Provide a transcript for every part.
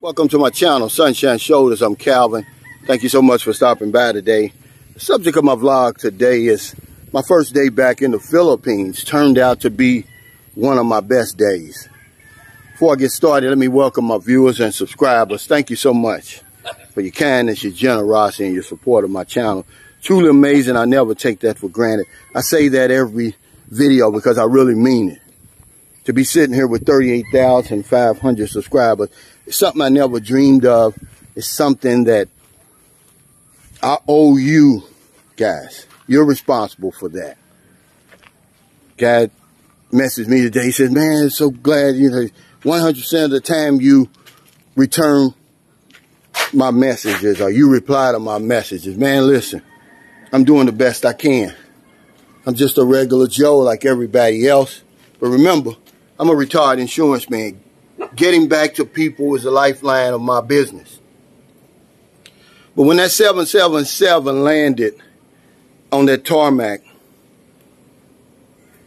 Welcome to my channel, Sunshine Shoulders. I'm Calvin. Thank you so much for stopping by today. The subject of my vlog today is my first day back in the Philippines. Turned out to be one of my best days. Before I get started, let me welcome my viewers and subscribers. Thank you so much for your kindness, your generosity, and your support of my channel. Truly amazing. I never take that for granted. I say that every video because I really mean it. To be sitting here with 38,500 subscribers, it's something I never dreamed of. It's something that I owe you guys. You're responsible for that. God messaged me today. He said, man, so glad, 100% of the time you return my messages or you reply to my messages. Man, listen, I'm doing the best I can. I'm just a regular Joe like everybody else. But remember, I'm a retired insurance man. Getting back to people is the lifeline of my business. But when that 777 landed on that tarmac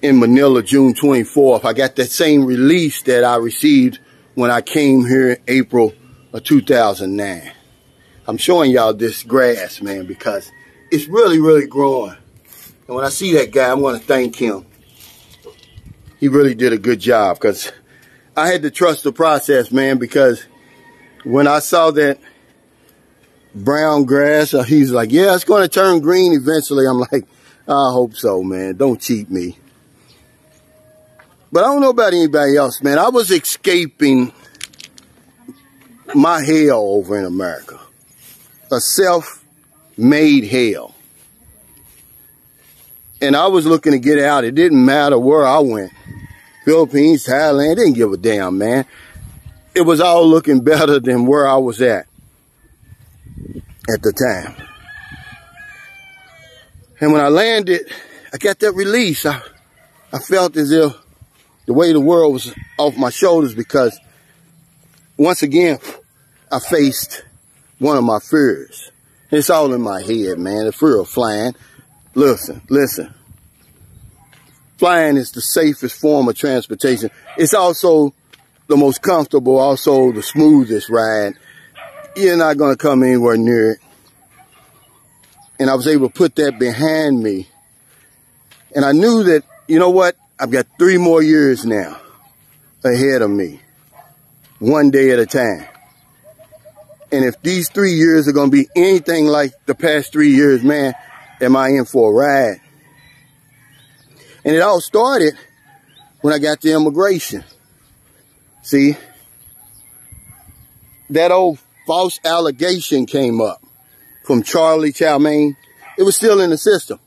in Manila, June 24th, I got that same release that I received when I came here in April of 2009. I'm showing y'all this grass, man, because it's really, really growing. And when I see that guy, I'm going to thank him. He really did a good job because I had to trust the process, man, because when I saw that brown grass, he's like, yeah, it's going to turn green eventually. I'm like, I hope so, man. Don't cheat me. But I don't know about anybody else, man. I was escaping my hell over in America. A self-made hell. And I was looking to get out. It didn't matter where I went. Philippines, Thailand, didn't give a damn, man. It was all looking better than where I was at the time. And when I landed, I got that release. I felt as if the weight of the world was off my shoulders because once again, I faced one of my fears. It's all in my head, man. The fear of flying. Listen. Flying is the safest form of transportation. It's also the most comfortable, also the smoothest ride. You're not going to come anywhere near it. And I was able to put that behind me. And I knew that, you know what? I've got 3 more years now ahead of me. One day at a time. And if these 3 years are going to be anything like the past 3 years, man, am I in for a ride? And it all started when I got to immigration. See, that old false allegation came up from Charlie Chalmain. It was still in the system.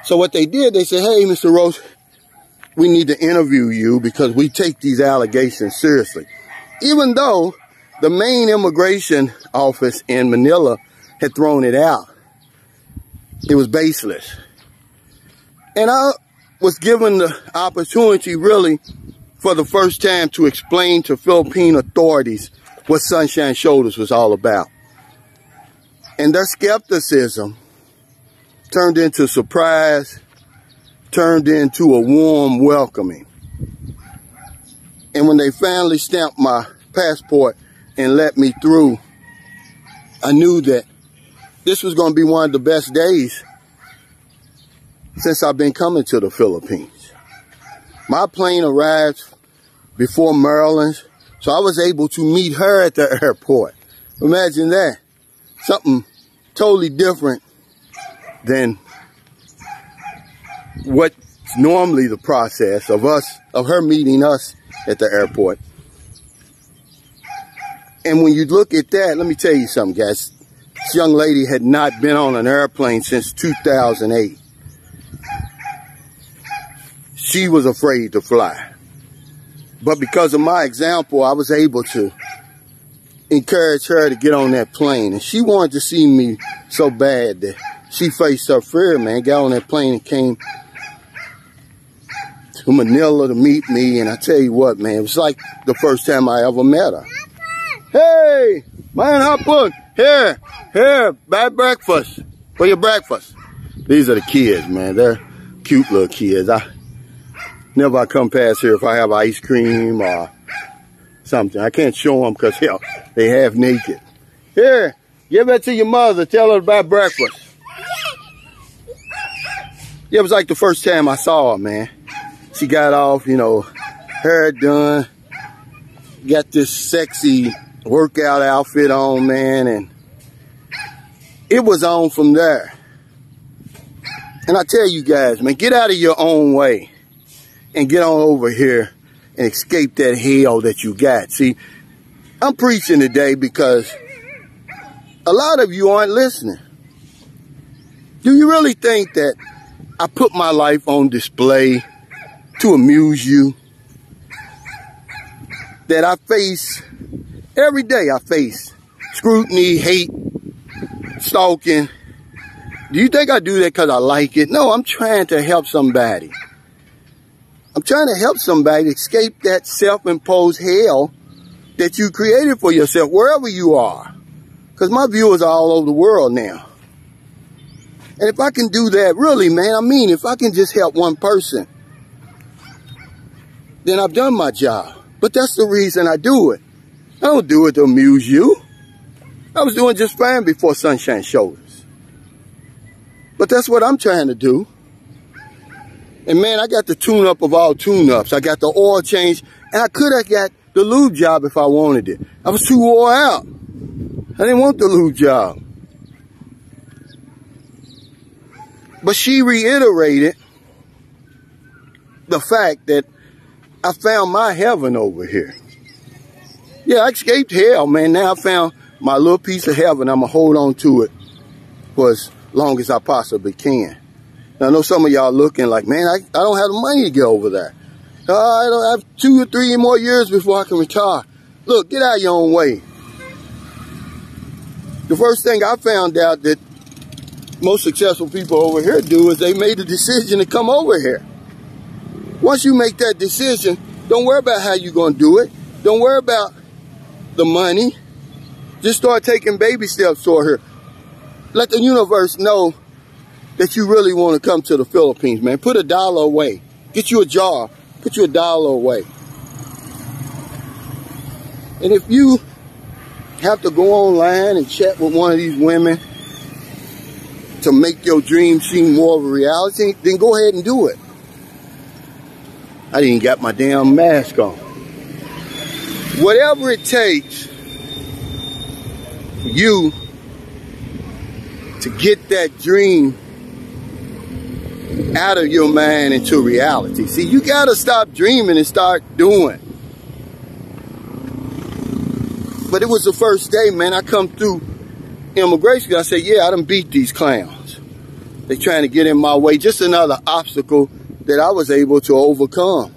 So what they did, they said, hey, Mr. Rose, we need to interview you because we take these allegations seriously. Even though the main immigration office in Manila had thrown it out. It was baseless. And I was given the opportunity really for the first time to explain to Philippine authorities what Sunshine Shoulders was all about. And their skepticism turned into surprise, turned into a warm welcoming. And when they finally stamped my passport and let me through, I knew that this was going to be one of the best days since I've been coming to the Philippines. My plane arrived before Maryland's, so I was able to meet her at the airport. Imagine that. Something totally different than what's normally the process of her meeting us at the airport. And when you look at that, let me tell you something, guys. This young lady had not been on an airplane since 2008. She was afraid to fly. But because of my example, I was able to encourage her to get on that plane. And she wanted to see me so bad that she faced her fear, man. Got on that plane and came to Manila to meet me. And I tell you what, man, it was like the first time I ever met her. Hey, man, Hapun, here, bad breakfast. For your breakfast. These are the kids, man. They're cute little kids. Never I come past here if I have ice cream or something. I can't show them because, hell, they half naked. Here, give that to your mother. Tell her about breakfast. Yeah, it was like the first time I saw her, man. She got off, you know, hair done. Got this sexy workout outfit on, man. And it was on from there. And I tell you guys, man, get out of your own way and get on over here and escape that hell that you got. See, I'm preaching today because a lot of you aren't listening. Do you really think that I put my life on display to amuse you? That I face, every day I face scrutiny, hate, stalking. Do you think I do that because I like it? No, I'm trying to help somebody. I'm trying to help somebody escape that self-imposed hell that you created for yourself, wherever you are. Because my viewers are all over the world now. And if I can do that, really, man, I mean, if I can just help one person, then I've done my job. But that's the reason I do it. I don't do it to amuse you. I was doing just fine before Sunshine Shoulders. But that's what I'm trying to do. And man, I got the tune-up of all tune-ups. I got the oil change, and I could have got the lube job if I wanted it. I was too wore out. I didn't want the lube job. But she reiterated the fact that I found my heaven over here. Yeah, I escaped hell, man. Now I found my little piece of heaven. I'm going to hold on to it for as long as I possibly can. Now, I know some of y'all looking like, man, I don't have the money to get over there. I don't have 2 or 3 more years before I can retire. Look, get out of your own way. The first thing I found out that most successful people over here do is they made the decision to come over here. Once you make that decision, don't worry about how you're going to do it. Don't worry about the money. Just start taking baby steps toward her. Let the universe know that you really want to come to the Philippines, man. Put $1 away. Get you a jar. Put you $1 away. And if you have to go online and chat with one of these women to make your dream seem more of a reality, then go ahead and do it. I didn't got my damn mask on. Whatever it takes for you to get that dream out of your mind into reality. See, you got to stop dreaming and start doing. But it was the first day, man, I come through immigration. I said, yeah, I done beat these clowns. They trying to get in my way. Just another obstacle that I was able to overcome.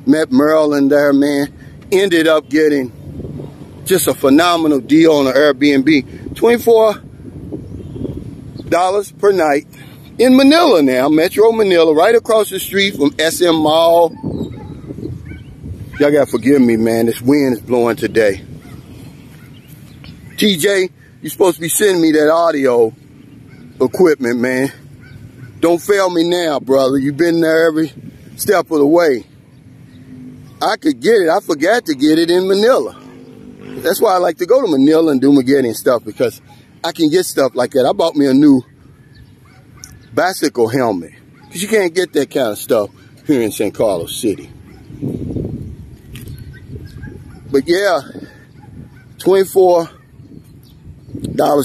Met Maryland there, man. Ended up getting just a phenomenal deal on an Airbnb. $24 per night in Manila now, Metro Manila, right across the street from SM Mall. Y'all gotta forgive me, man. This wind is blowing today. TJ, you're supposed to be sending me that audio equipment, man. Don't fail me now, brother. You've been there every step of the way. I could get it. I forgot to get it in Manila. That's why I like to go to Manila and do Dumaguete and stuff, because I can get stuff like that. I bought me a new bicycle helmet, because you can't get that kind of stuff here in San Carlos City. But yeah, $24,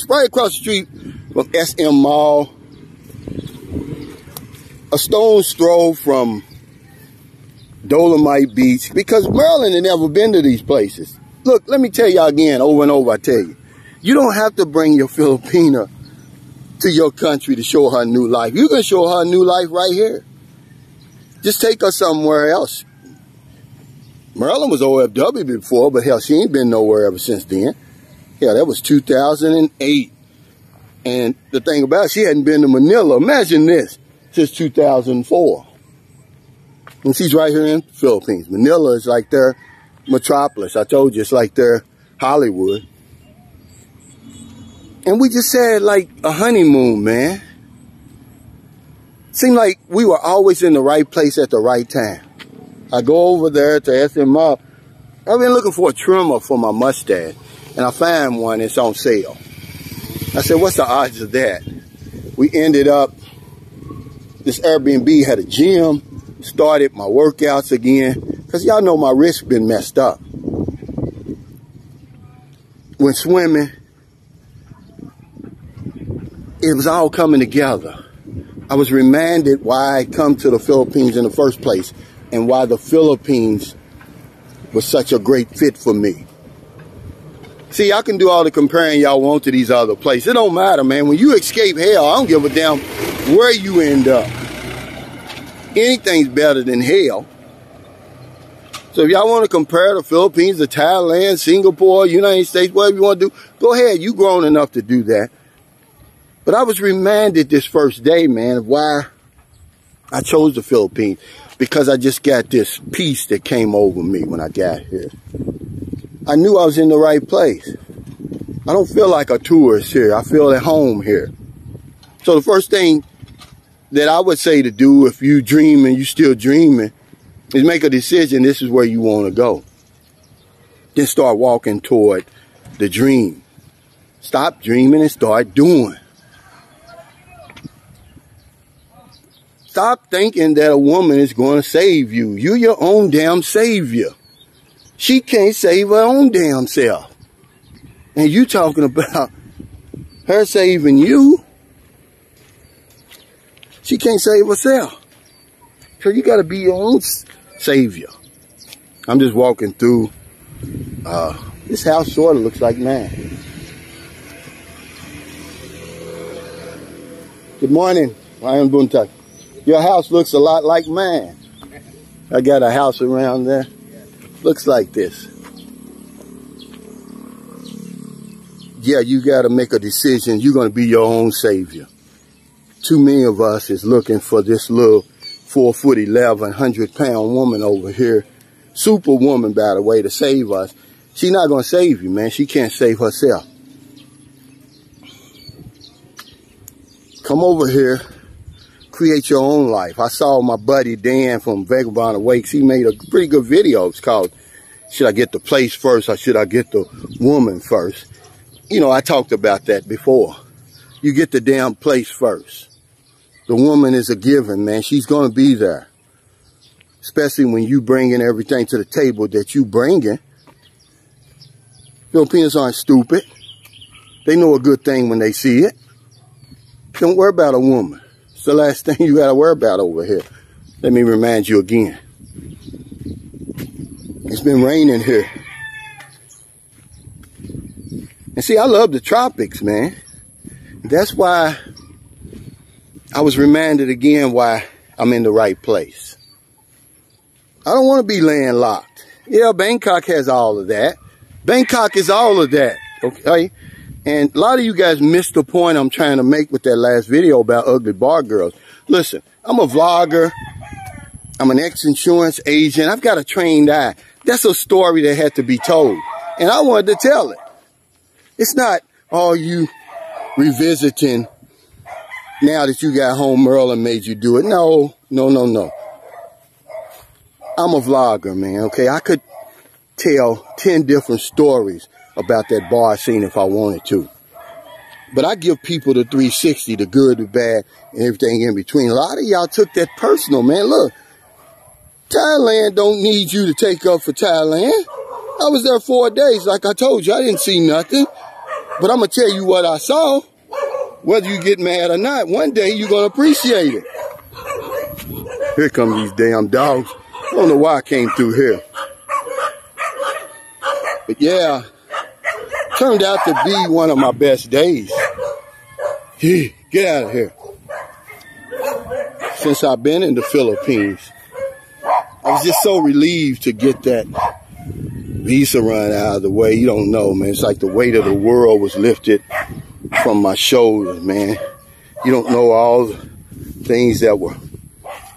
right across the street from SM Mall. A stone's throw from Dolomite Beach, because Maryland had never been to these places. Look, let me tell y'all again, over and over, I tell you, you don't have to bring your Filipina to your country to show her a new life. You can show her a new life right here. Just take her somewhere else. Maryland was OFW before, but hell, she ain't been nowhere ever since then. Yeah, that was 2008. And the thing about it, she hadn't been to Manila, imagine this, since 2004. And she's right here in the Philippines. Manila is like their metropolis. I told you, it's like their Hollywood. And we just had like a honeymoon, man. Seemed like we were always in the right place at the right time. I go over there to SM Mall. I've been looking for a trimmer for my mustache, and I found one. It's on sale. I said, what's the odds of that? We ended up, this Airbnb had a gym, started my workouts again, because y'all know my wrist been messed up. When swimming, it was all coming together. I was reminded why I come to the Philippines in the first place, and why the Philippines was such a great fit for me. See, I can do all the comparing y'all want to these other places. It don't matter, man. When you escape hell, I don't give a damn where you end up. Anything's better than hell. So if y'all want to compare the Philippines to Thailand, Singapore, United States, whatever you want to do, go ahead. You grown enough to do that. But I was reminded this first day, man, of why I chose the Philippines. Because I just got this peace that came over me when I got here. I knew I was in the right place. I don't feel like a tourist here. I feel at home here. So the first thing that I would say to do if you dreaming, you still dreaming, is make a decision. This is where you want to go. Then start walking toward the dream. Stop dreaming and start doing. Stop thinking that a woman is going to save you. You're your own damn savior. She can't save her own damn self. And you talking about her saving you? She can't save herself. So you got to be your own savior. I'm just walking through. This house sort of looks like mine. Good morning, Ryan Buntak. Your house looks a lot like mine. I got a house around there. Looks like this. Yeah, you got to make a decision. You're going to be your own savior. Too many of us is looking for this little 4'11", 100-pound woman over here. Superwoman, by the way, to save us. She's not going to save you, man. She can't save herself. Come over here. Create your own life. I saw my buddy Dan from Vagabond Awakes. He made a pretty good video. It's called, should I get the place first or should I get the woman first? You know, I talked about that before. You get the damn place first. The woman is a given, man. She's going to be there. Especially when you bringing everything to the table that you bringing. Filipinos aren't stupid. They know a good thing when they see it. Don't worry about a woman. It's the last thing you got to worry about over here. Let me remind you again. It's been raining here. And see, I love the tropics, man. That's why I was reminded again why I'm in the right place. I don't want to be landlocked. Yeah, Bangkok has all of that. Bangkok is all of that, okay? And a lot of you guys missed the point I'm trying to make with that last video about ugly bar girls. Listen, I'm a vlogger. I'm an ex-insurance agent. I've got a trained eye. That's a story that had to be told. And I wanted to tell it. It's not all you revisiting now that you got home early and made you do it. No, no, no, no. I'm a vlogger, man, okay? I could tell 10 different stories about that bar scene if I wanted to. But I give people the 360, the good, the bad, and everything in between. A lot of y'all took that personal, man. Look, Thailand don't need you to take up for Thailand. I was there 4 days. Like I told you, I didn't see nothing. But I'm going to tell you what I saw. Whether you get mad or not, one day you're going to appreciate it. Here come these damn dogs. I don't know why I came through here. But yeah, turned out to be one of my best days. Get out of here. Since I've been in the Philippines, I was just so relieved to get that visa run out of the way. You don't know, man. It's like the weight of the world was lifted from my shoulders, man. You don't know all the things that were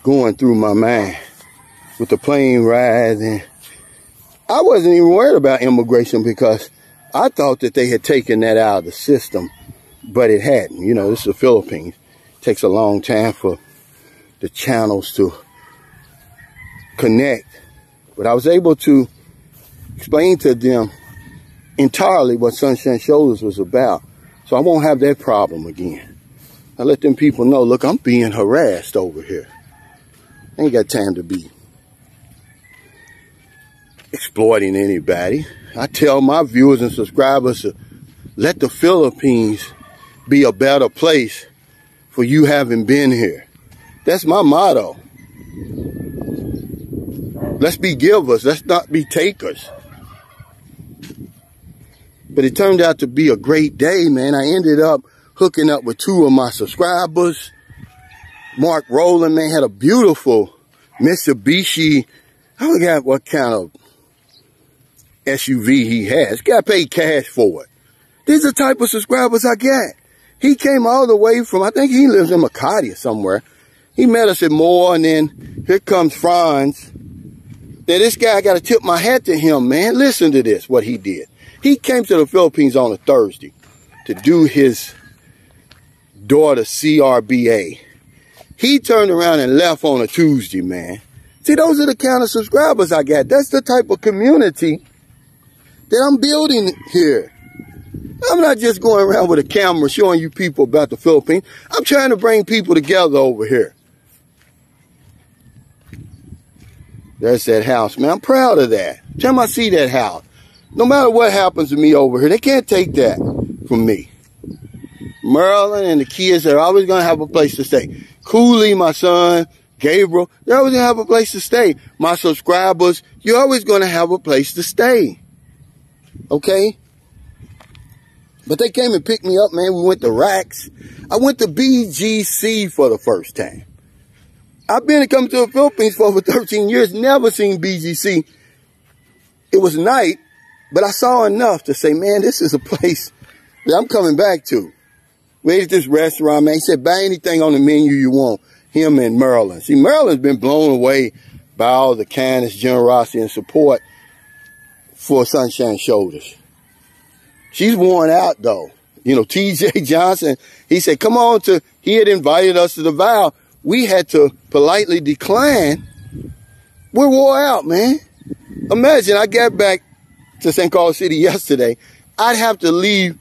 going through my mind with the plane ride. And I wasn't even worried about immigration because I thought that they had taken that out of the system, but it hadn't. You know, this is the Philippines. It takes a long time for the channels to connect. But I was able to explain to them entirely what Sunshine Shoulders was about. So I won't have that problem again. I let them people know, look, I'm being harassed over here. I ain't got time to be exploiting anybody. I tell my viewers and subscribers to let the Philippines be a better place for you having been here. That's my motto. Let's be givers. Let's not be takers. But it turned out to be a great day, man. I ended up hooking up with 2 of my subscribers. Mark Rowland, man, had a beautiful Mitsubishi. I forgot what kind of SUV he has. Got paid cash for it. These are the type of subscribers I got. He came all the way from, I think he lives in Makati or somewhere. He met us at Moore, and then here comes Franz. Now, this guy, got to tip my hat to him, man. Listen to this, what he did. He came to the Philippines on a Thursday to do his daughter's CRBA. He turned around and left on a Tuesday, man. See, those are the kind of subscribers I got. That's the type of community that I'm building here. I'm not just going around with a camera showing you people about the Philippines. I'm trying to bring people together over here. There's that house, man. I'm proud of that. Every time I see that house, no matter what happens to me over here, they can't take that from me. Merlin and the kids are always going to have a place to stay. Cooley, my son, Gabriel, they're always going to have a place to stay. My subscribers, you're always going to have a place to stay. Okay? But they came and picked me up, man. We went to Racks. I went to BGC for the first time. I've been coming to the Philippines for over 13 years, never seen BGC. It was night, but I saw enough to say, man, this is a place that I'm coming back to. We ate at this restaurant, man. He said, buy anything on the menu you want. Him and Merlin. See, Merlin's been blown away by all the kindness, generosity, and support for Sunshine Shoulders. She's worn out, though. You know, TJ Johnson, he said, come on to, he had invited us to the vow. We had to politely decline. We're wore out, man. Imagine I got back to St. Carlos City yesterday. I'd have to leave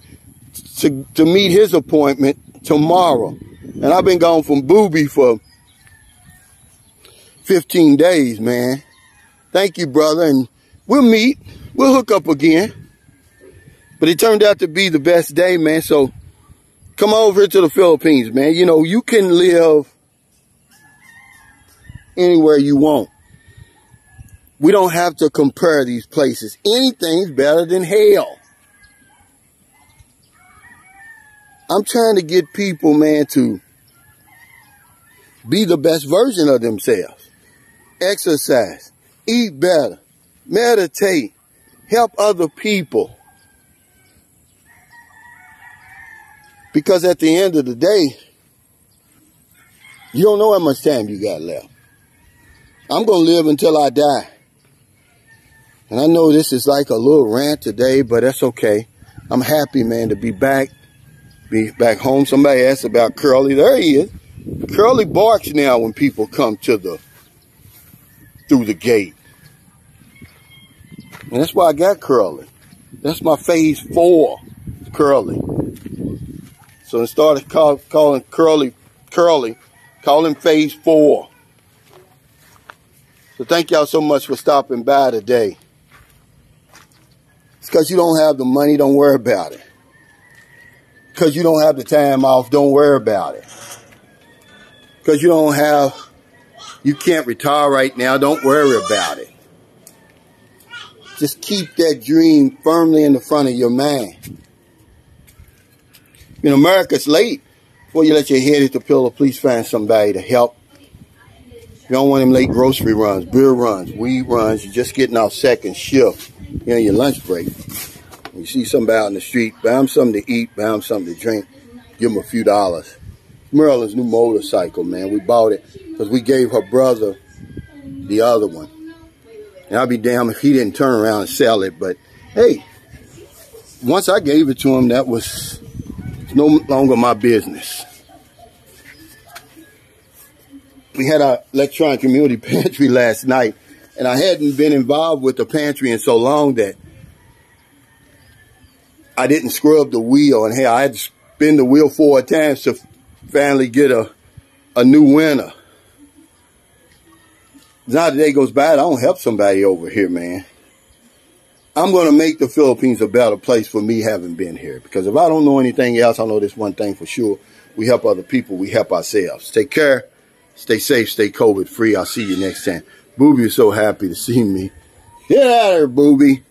to meet his appointment tomorrow. And I've been gone from Booby for 15 days, man. Thank you, brother. And we'll meet. We'll hook up again. But it turned out to be the best day, man. So come over here to the Philippines, man. You know, you can live anywhere you want. We don't have to compare these places. Anything's better than hell. I'm trying to get people, man, to be the best version of themselves. Exercise, eat better, meditate, help other people. Because at the end of the day, you don't know how much time you got left. I'm going to live until I die. And I know this is like a little rant today, but that's okay. I'm happy, man, to be back home. Somebody asked about Curly. There he is. Curly barks now when people come through the gate. And that's why I got Curly. That's my phase 4, Curly. So I started calling Curly, call him phase 4. So thank y'all so much for stopping by today. It's because you don't have the money, don't worry about it. Because you don't have the time off, don't worry about it. Because you can't retire right now, don't worry about it. Just keep that dream firmly in the front of your mind. You know, America's late. Before you let your head hit the pillow, please find somebody to help. You don't want them late grocery runs, beer runs, weed runs. You're just getting off second shift. You're on your lunch break. You see somebody out in the street, buy them something to eat, buy them something to drink, give them a few dollars. Merlin's new motorcycle, man. We bought it because we gave her brother the other one. And I'd be damned if he didn't turn around and sell it. But, hey, once I gave it to him, that was no longer my business. We had our electronic community pantry last night. And I hadn't been involved with the pantry in so long that I didn't scrub the wheel. And hey, I had to spin the wheel 4 times to finally get a new winner. Now the day goes by, I don't help somebody over here, man. I'm going to make the Philippines a better place for me having been here. Because if I don't know anything else, I know this one thing for sure. We help other people, we help ourselves. Take care, stay safe, stay COVID free. I'll see you next time. Booby is so happy to see me. Get out of here, Booby.